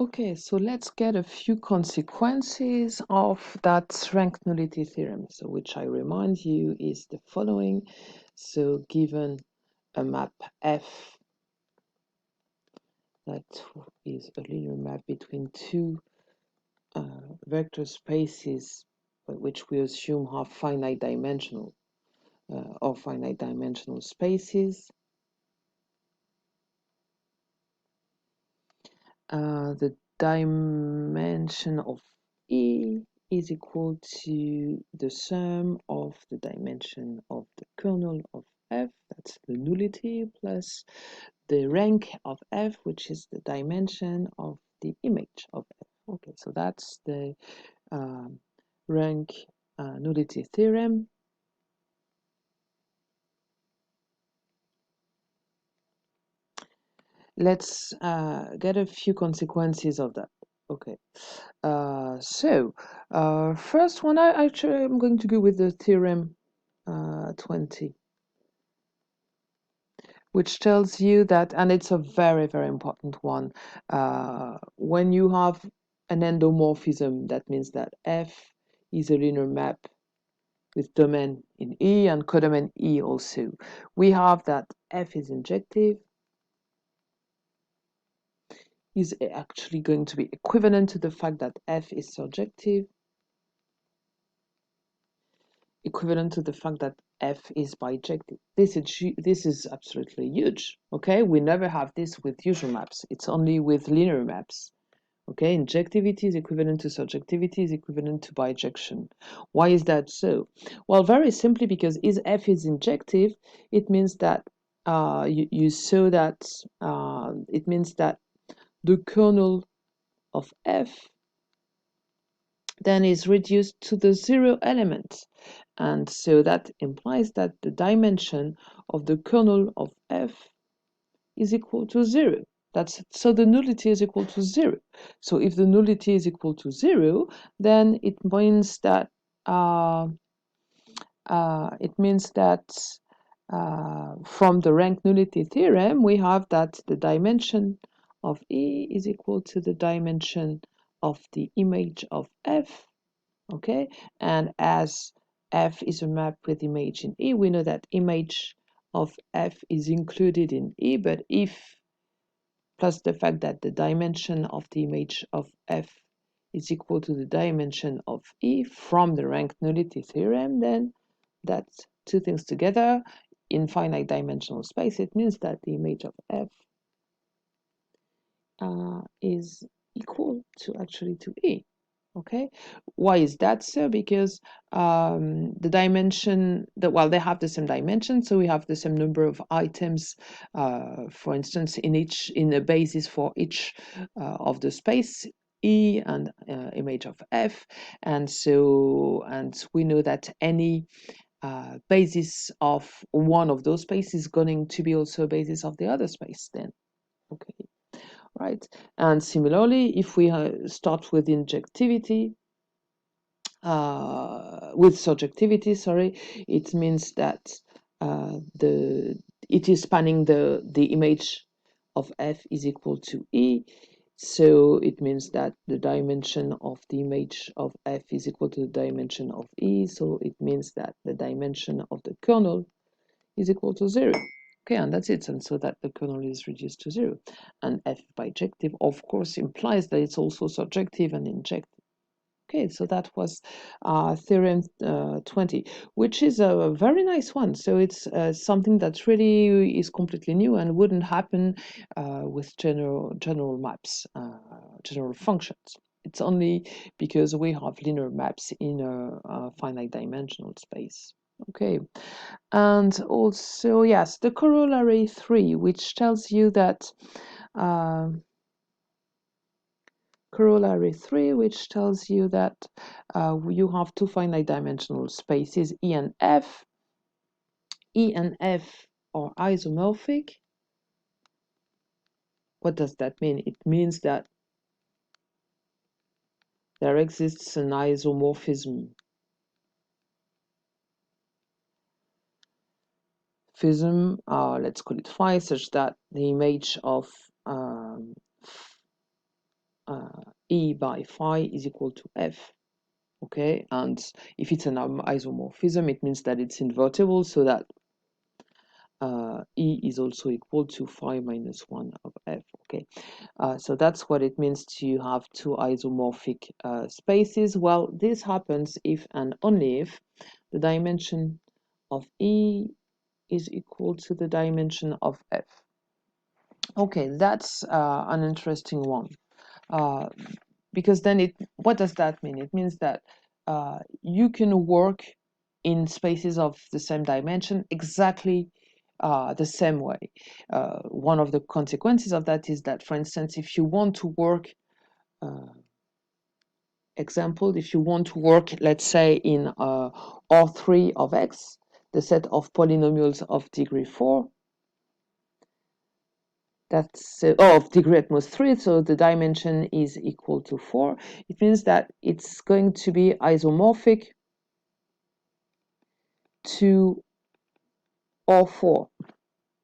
Okay, so let's get a few consequences of that rank nullity theorem. So, which I remind you is the following. So, given a map F that is a linear map between two vector spaces, which we assume have finite dimensional or finite dimensional spaces, the dimension of E is equal to the sum of the dimension of the kernel of F, that's the nullity, plus the rank of F, which is the dimension of the image of F. Okay, so that's the rank nullity theorem. Let's get a few consequences of that. Okay, first one, I actually am going to go with the theorem 20, which tells you that, and it's a very, very important one, when you have an endomorphism, that means that F is a linear map with domain in E and codomain E also. We have that F is injective, is actually going to be equivalent to the fact that F is surjective, equivalent to the fact that F is bijective. This is absolutely huge. Okay, we never have this with usual maps. It's only with linear maps. Okay, injectivity is equivalent to surjectivity is equivalent to bijection. Why is that so? Well, very simply because if F is injective, it means that you saw that it means that the kernel of F then is reduced to the zero element. And so that implies that the dimension of the kernel of F is equal to 0. So the nullity is equal to 0. So if the nullity is equal to 0, then it means that from the rank nullity theorem, we have that the dimension of E is equal to the dimension of the image of F. Okay, and as F is a map with image in E, we know that image of F is included in E, but if plus the fact that the dimension of the image of F is equal to the dimension of E from the rank nullity theorem, then that's two things together. In finite dimensional space, it means that the image of F is equal to actually to E. Okay, why is that so? Because the dimension well, they have the same dimension, so we have the same number of items, for instance, in a basis for each of the space E and image of F, and we know that any basis of one of those spaces is going to be also a basis of the other space then. Okay, right. And similarly, if we start with injectivity, with surjectivity, sorry, it means that it is spanning the image of F is equal to E. So it means that the dimension of the image of F is equal to the dimension of E. So it means that the dimension of the kernel is equal to 0. Okay, and that's it. And so that the kernel is reduced to 0. And F bijective, of course, implies that it's also surjective and injective. Okay, so that was Theorem 20, which is a very nice one. So it's something that really is completely new and wouldn't happen with general maps, general functions. It's only because we have linear maps in a finite dimensional space. Okay, and also, yes, the corollary 3, which tells you that corollary 3, which tells you that you have two finite dimensional spaces, E and F. E and F are isomorphic. What does that mean? It means that there exists an isomorphism let's call it phi, such that the image of E by phi is equal to F. Okay, and if it's an isomorphism, it means that it's invertible, so that E is also equal to phi minus 1 of F. Okay, so that's what it means to have two isomorphic spaces. Well, this happens if and only if the dimension of E is equal to the dimension of F. Okay, that's an interesting one, because then what does that mean? It means that you can work in spaces of the same dimension exactly the same way. One of the consequences of that is that, for instance, if you want to work, if you want to work, let's say, in R3 of X, the set of polynomials of degree 4, that's of degree at most 3, so the dimension is equal to 4. It means that it's going to be isomorphic to R4.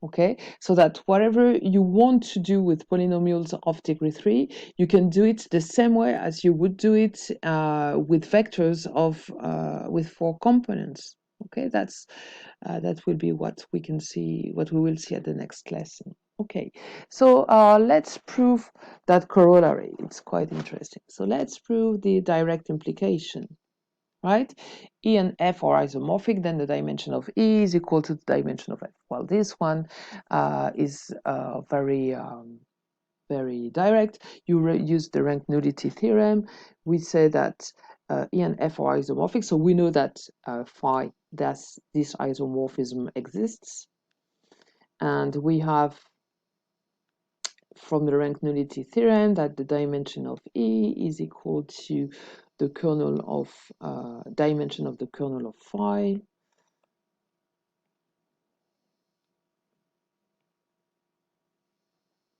Okay, so that whatever you want to do with polynomials of degree 3, you can do it the same way as you would do it with vectors of with 4 components. Okay, that will be what we will see at the next lesson. Okay, so let's prove that corollary. It's quite interesting. So let's prove the direct implication. Right? E and F are isomorphic, then the dimension of E is equal to the dimension of F. Well, this one is very direct. You use the rank nullity theorem. We say that E and F are isomorphic, so we know that phi, this isomorphism exists. And we have from the rank nullity theorem that the dimension of E is equal to the kernel of dimension of the kernel of phi.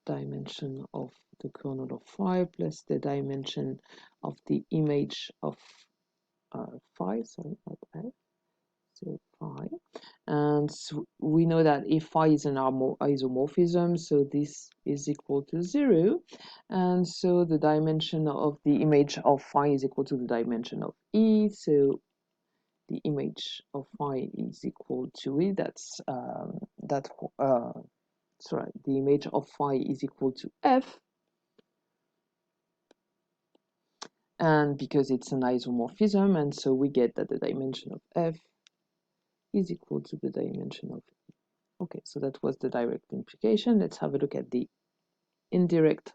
Dimension of the kernel of phi plus the dimension of the image of phi, sorry, not F, so phi. And so we know that if phi is an isomorphism, so this is equal to 0. And so the dimension of the image of phi is equal to the dimension of E. So the image of phi is equal to E. Sorry, the image of phi is equal to F. And because it's an isomorphism, and so we get that the dimension of F is equal to the dimension of E. Okay, so that was the direct implication. Let's have a look at the indirect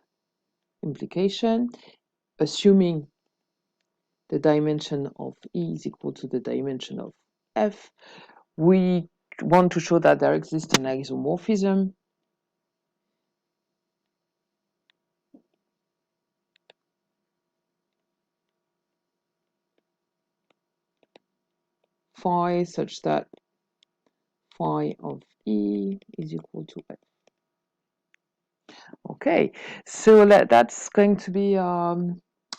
implication. Assuming the dimension of E is equal to the dimension of F, we want to show that there exists an isomorphism phi such that phi of E is equal to F. Okay, so that's going to be a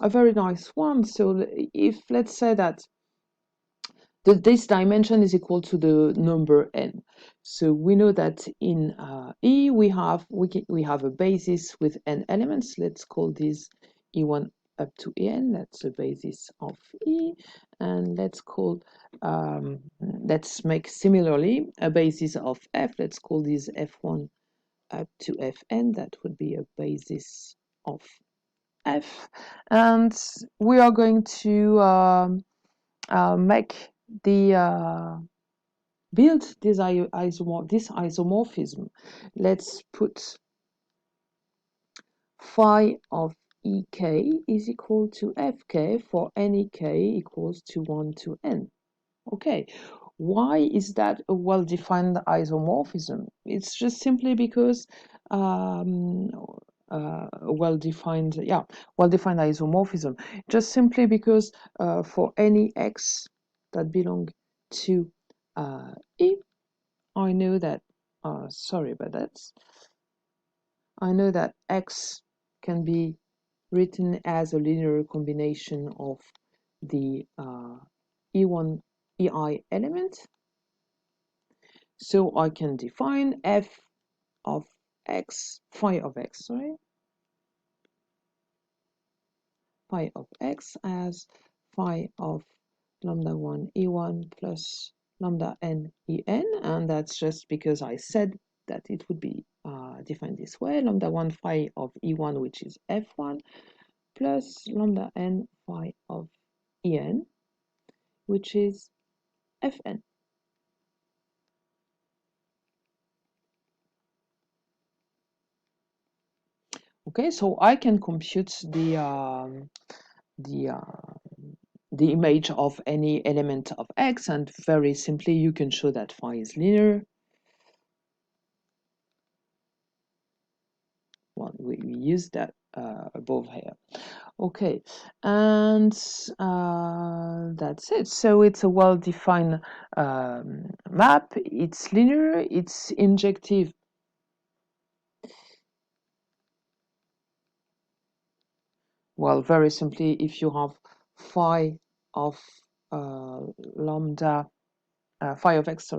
very nice one. So if let's say that this dimension is equal to the number n, so we know that in E we have a basis with n elements. Let's call this E1 up to En. That's the basis of E, and let's make similarly a basis of F. Let's call this F1 up to Fn. That would be a basis of F, and we are going to make the build this isomorphism. Let's put phi of ek is equal to fk for any k equals to 1 to n. Okay, why is that a well-defined isomorphism? It's just simply because well-defined isomorphism. Just simply because for any x that belong to E, I know that. Sorry about that. I know that x can be written as a linear combination of the E1 EI element. So I can define f of x, phi of x, sorry, phi of x as phi of lambda 1 e1 plus lambda n en, and that's just because I said that it would be defined this way: lambda 1 phi of e1, which is f1, plus lambda n phi of en, which is fn. Okay, so I can compute the image of any element of x, and very simply you can show that phi is linear. Well, we use that above here. Okay, and that's it. So it's a well-defined map. It's linear, it's injective. Well, very simply, if you have phi of lambda, phi of x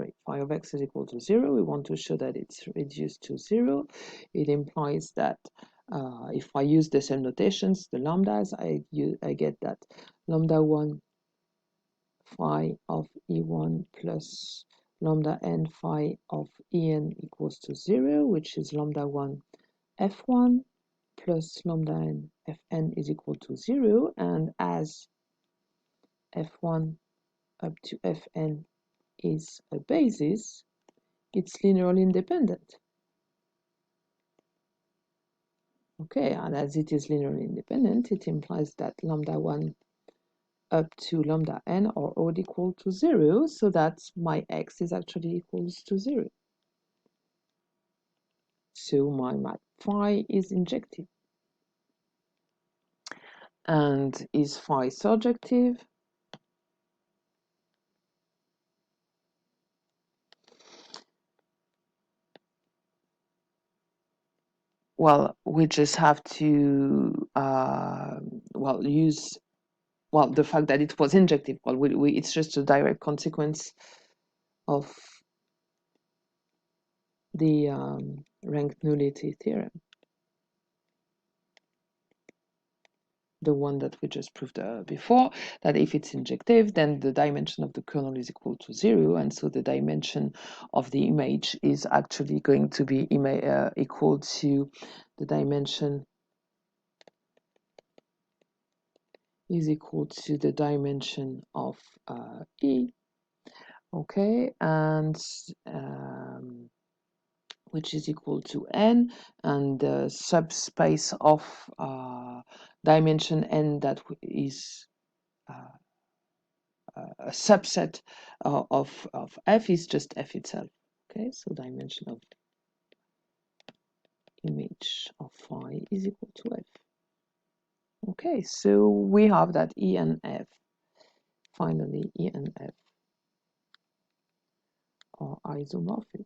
is equal to 0, we want to show that it's reduced to 0. It implies that if I use the same notations, the lambdas, I get that lambda 1 phi of e1 plus lambda n phi of en equals to 0, which is lambda 1 f1 plus lambda n fn is equal to 0, and as f1 up to fn is a basis, it's linearly independent. Okay, and as it is linearly independent, it implies that lambda 1 up to lambda n are all equal to 0, so that my x is actually equals to 0. So my map phi is injective. And is phi surjective? Well, we just have to use the fact that it was injective. Well, it's just a direct consequence of the rank nullity theorem, the one that we just proved before, that if it's injective, then the dimension of the kernel is equal to 0, and so the dimension of the image is actually going to be equal to the dimension is equal to the dimension of E, okay, and which is equal to n, and the subspace of dimension n that is a subset of f is just f itself. Okay, so dimension of image of phi is equal to f. Okay, so we have that E and F. Finally, E and F are isomorphic.